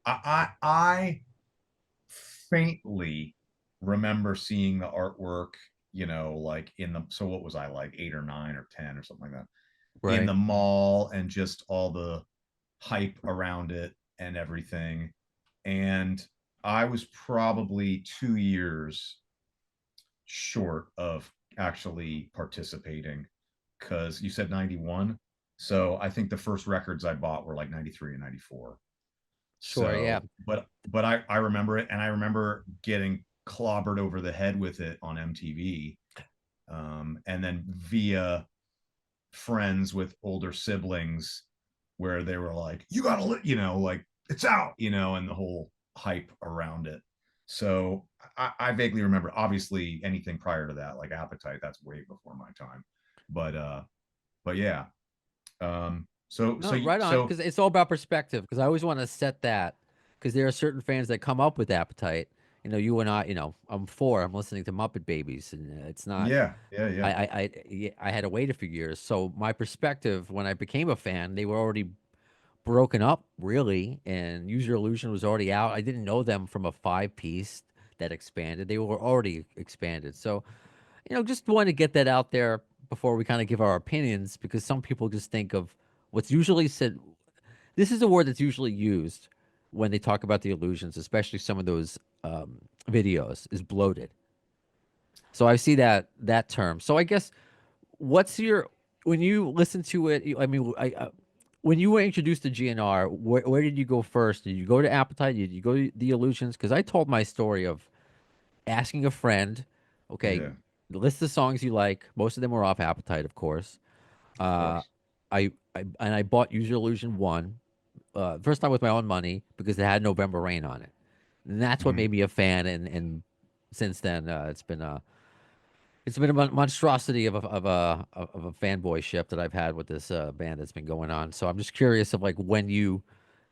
I faintly remember seeing the artwork, like in the, so what was I, like 8 or 9 or 10 or something like that, in Right. the mall, and just all the hype around it and everything. And I was probably 2 years short of actually participating, because you said 91. So I think the first records I bought were like 93 and 94. Sure. Yeah. So, but I remember it, and I remember getting clobbered over the head with it on MTV, and then via friends with older siblings, where they were like, "You gotta, like it's out," and the whole hype around it. So I vaguely remember. Obviously, anything prior to that, like Appetite, that's way before my time. But yeah. No, right on. So Because it's all about perspective. Because I always want to set that. Because there are certain fans that come up with Appetite. You know, you and I. You know, I'm four. I'm listening to Muppet Babies, and it's not. yeah, yeah, yeah. Yeah, I had to wait a few years. So my perspective when I became a fan, they were already broken up, really, and Use Your Illusion was already out. I didn't know them from a five piece that expanded. They were already expanded. So just want to get that out there before we kind of give our opinions because some people just think of what's usually said. This is a word that's usually used when they talk about the illusions, especially some of those videos, is bloated. So I see that term. So I guess what's your when you listen to it? I mean, when you were introduced to GNR, where did you go first? Did you go to Appetite? Did you go to the Illusions? Because I told my story of asking a friend, okay, Yeah, list the songs you like. Most of them were off Appetite, of course. of Uh, course. I bought Use Your Illusion one, first time with my own money because it had November Rain on it, and that's what Mhm. made me a fan. And since then, it's been a monstrosity of a fanboyship that I've had with this band that's been going on. So I'm just curious of like when you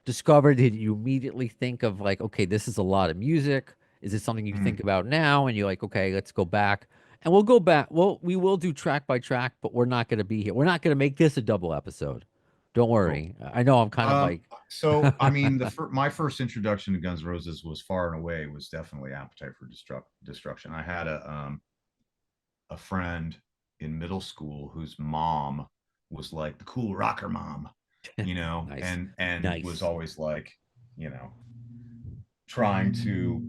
discovered, did you immediately think of like, okay, this is a lot of music? Is it something you think Mhm. about now and you're like, okay, let's go back? And we'll go back. Well, we will do track by track, but we're not going to be here. We're not going to make this a double episode. Don't Cool. worry. I know I'm kind of like, So I mean, my first introduction to Guns N' Roses was far and away was definitely Appetite for Destruction. I had a friend in middle school whose mom was like the cool rocker mom, nice, and was nice. always like, you know, trying to,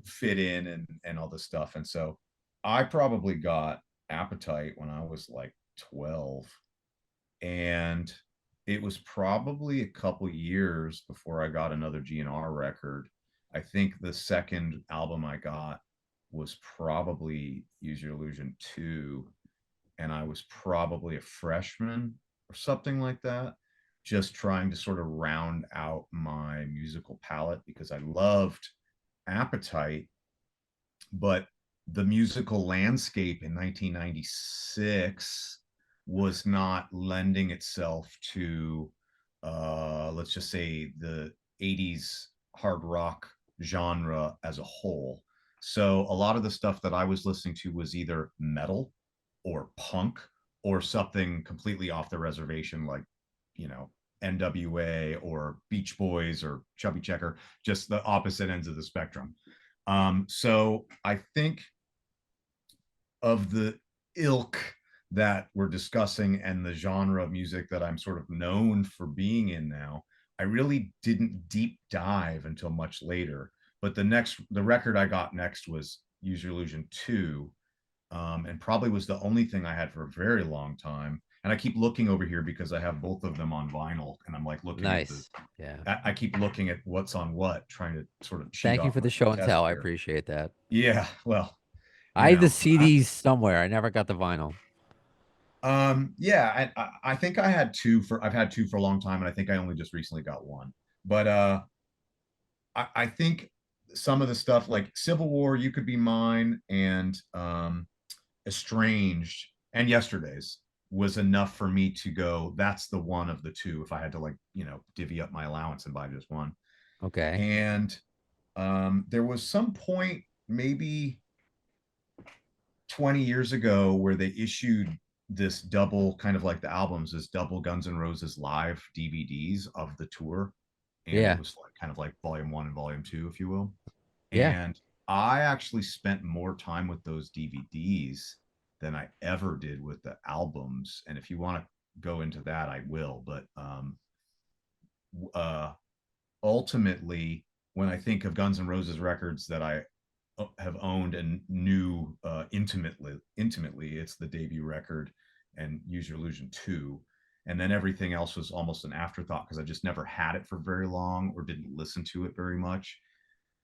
fit in and all this stuff. And so I probably got Appetite when I was like 12, and it was probably a couple years before I got another GNR record. I think the second album I got was probably Use Your Illusion 2, and I was probably a freshman or something like that, just trying to sort of round out my musical palette because I loved Appetite, but the musical landscape in 1996 was not lending itself to, let's just say, the 80s hard rock genre as a whole. So a lot of the stuff that I was listening to was either metal or punk or something completely off the reservation, like, you know, NWA or Beach Boys or Chubby Checker, just the opposite ends of the spectrum. So I think of the ilk that we're discussing and the genre of music that I'm sort of known for being in now, I really didn't deep dive until much later. But the record I got next was Use Your Illusion 2, and probably was the only thing I had for a very long time. And I keep looking over here because I have both of them on vinyl, and I'm like looking at Nice. Yeah. I keep looking at what's on what, trying to sort of cheat Thank you off for my the show and test tell. I here. appreciate that. Yeah, well, I have the I, CDs somewhere. I never got the vinyl. yeah, I think I've had two for a long time, and I think I only just recently got one. But I think some of the stuff like Civil War, You Could Be Mine, and Estranged, and Yesterday's was enough for me to go, that's the one of the two if I had to, like, divvy up my allowance and buy just one. Okay. And there was some point, maybe 20 years ago, where they issued this double, kind of like the albums, this double Guns N' Roses live DVDs of the tour. And it Yeah. was like kind of like volume 1 and volume 2, if you will. Yeah. And I actually spent more time with those DVDs than I ever did with the albums. And if you want to go into that, I will. But uh, ultimately, when I think of Guns N' Roses records that I have owned and knew intimately, it's the debut record and Use Your Illusion 2. And then everything else was almost an afterthought because I just never had it for very long or didn't listen to it very much.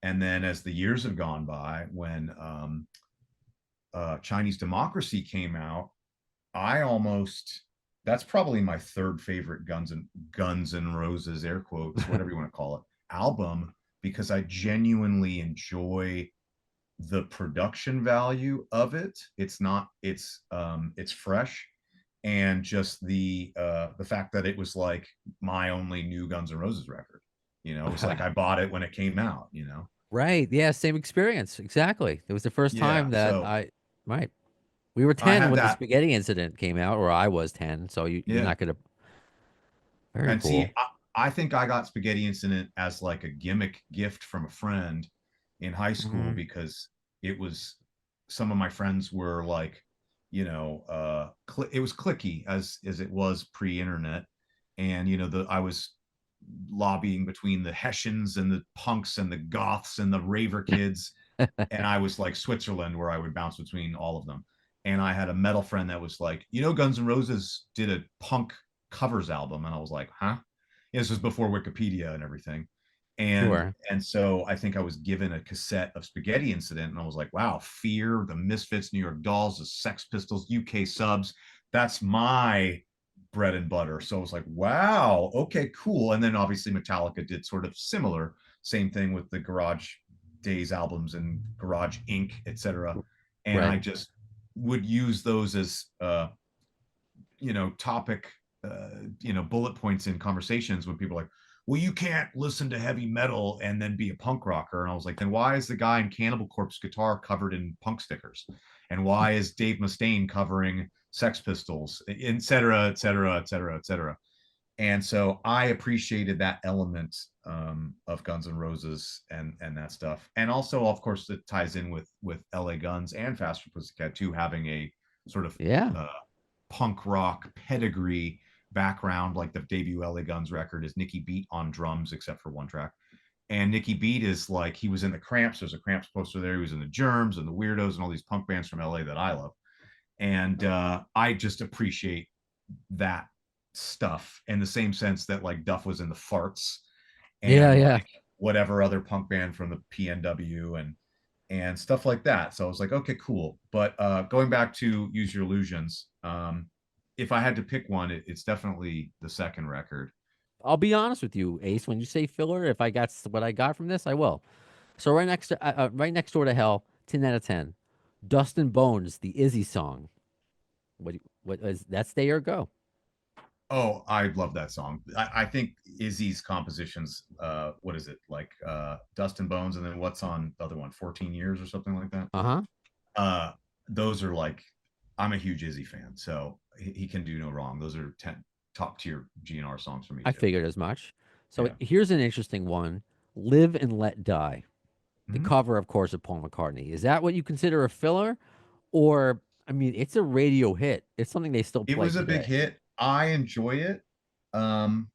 And then as the years have gone by, when Chinese Democracy came out, I almost that's probably my third favorite Guns and Roses, air quotes, whatever you want to call it, album, because I genuinely enjoy the production value of it. It's not it's fresh, and just the fact that it was like my only new Guns N' Roses record. It was like I bought it when it came out. Right. Yeah. Same experience. Exactly. It was the first Yeah, time that so right. We were I 10 had when the that. spaghetti incident came out, or I was 10. So you're Yeah. not going to. Very And see, cool. I think I got Spaghetti Incident as like a gimmick gift from a friend in high school Mhm. because it was some of my friends were like, it was clicky as it was pre-internet. And I was lobbying between the Hessians and the punks and the goths and the raver kids, and I was like Switzerland, where I would bounce between all of them. And I had a metal friend that was like, Guns N' Roses did a punk covers album, and I was like, huh? This was before Wikipedia and everything. And Sure. and so I think I was given a cassette of Spaghetti Incident, and I was like, wow, Fear, the Misfits, New York Dolls, the Sex Pistols, UK Subs. That's my bread and butter. So I was like, wow, okay, cool. And then obviously Metallica did sort of similar, same thing with the Garage Days albums and Garage Inc., etc. And Right. I just would use those as topic, bullet points in conversations when people are like, well, you can't listen to heavy metal and then be a punk rocker. And I was like, then why is the guy in Cannibal Corpse guitar covered in punk stickers? And why is Dave Mustaine covering Sex Pistols, et cetera, et cetera, et cetera, et cetera? And so I appreciated that element of Guns N' Roses and that stuff. And also, of course, it ties in with LA Guns and Faster Pussycat too, having a sort of Yeah. uh, punk rock pedigree background. Like the debut LA Guns record is Nicky Beat on drums, except for one track. And Nicky Beat is like, he was in the Cramps. There's a Cramps poster there. He was in the Germs and the Weirdos and all these punk bands from LA that I love. And I just appreciate that stuff in the same sense that like Duff was in the Farts Yeah. and Yeah. like whatever other punk band from the PNW and stuff like that. So I was like, okay, cool. But going back to Use Your Illusions, if I had to pick one, it's definitely the second record. I'll be honest with you, Ace. When you say filler, if I got what I got from this, I will. So right next door to Hell, 10 out of 10. Dust and Bones, the Izzy song. What is that? Stay or go? Oh, I love that song. I think Izzy's compositions, what is it, like Dust and Bones, and then what's on the other one, 14 Years or something like that? Uh huh. Uh, those are like, I'm a huge Izzy fan, so he can do no wrong. Those are 10 top tier GNR songs for me I too. figured as much. So Yeah. here's an interesting one: "Live and Let Die." The Mm-hmm. cover, of course, of Paul McCartney. Is that what you consider a filler, or I mean, it's a radio hit. It's something they still It play was a big today. hit. I enjoy it. Um,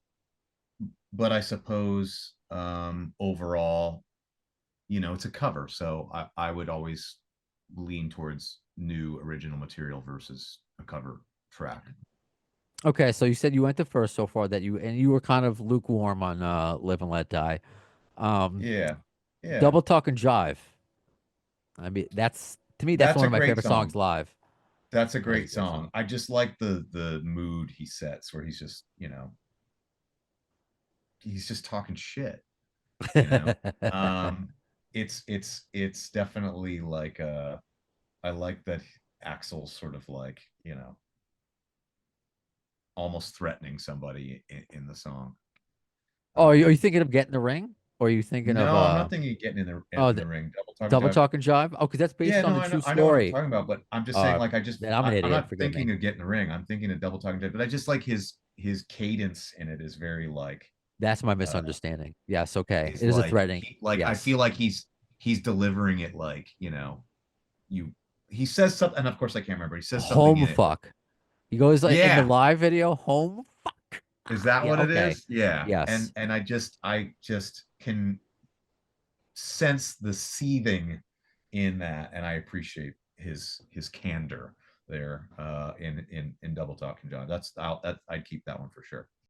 but I suppose overall, it's a cover. So I would always lean towards new original material versus a cover track. Okay, so you said you went the first so far that you were kind of lukewarm on "Live and Let Die." Um, Yeah. Yeah. Double Talk and Jive. I mean, that's to me, that's That's one a of my great favorite songs song. live. That's a That is a great great song. song. I just like the mood he sets where he's just talking shit, you know. Um it's definitely like I like that Axel's sort of like, almost threatening somebody in the song. Oh, are you Um thinking of Get in the Ring? Or are you thinking of no, I'm not thinking of getting in the oh, in the ring. Double talk and Double jive. Talk and Jive? Oh, because that's Yeah, based on no, the I know, true I know what I'm story. talking about, but I'm just saying, like, Then I'm an I'm idiot. not Forgive me. thinking of getting the ring. I'm thinking of double talking, but I just like his cadence in it is very like, That's my Uh, misunderstanding. Yes, okay. is It is a like threatening. I Yes. feel like he's delivering it like, you he says something, and of course I can't remember. He says something Home in it. fuck. He goes like in the Yeah, live video, home fuck. is that Yeah, what it okay. is? Yeah. Yes. And I just can sense the seething in that, and I appreciate his candor there in Double Talking John. That I'd keep that one for sure.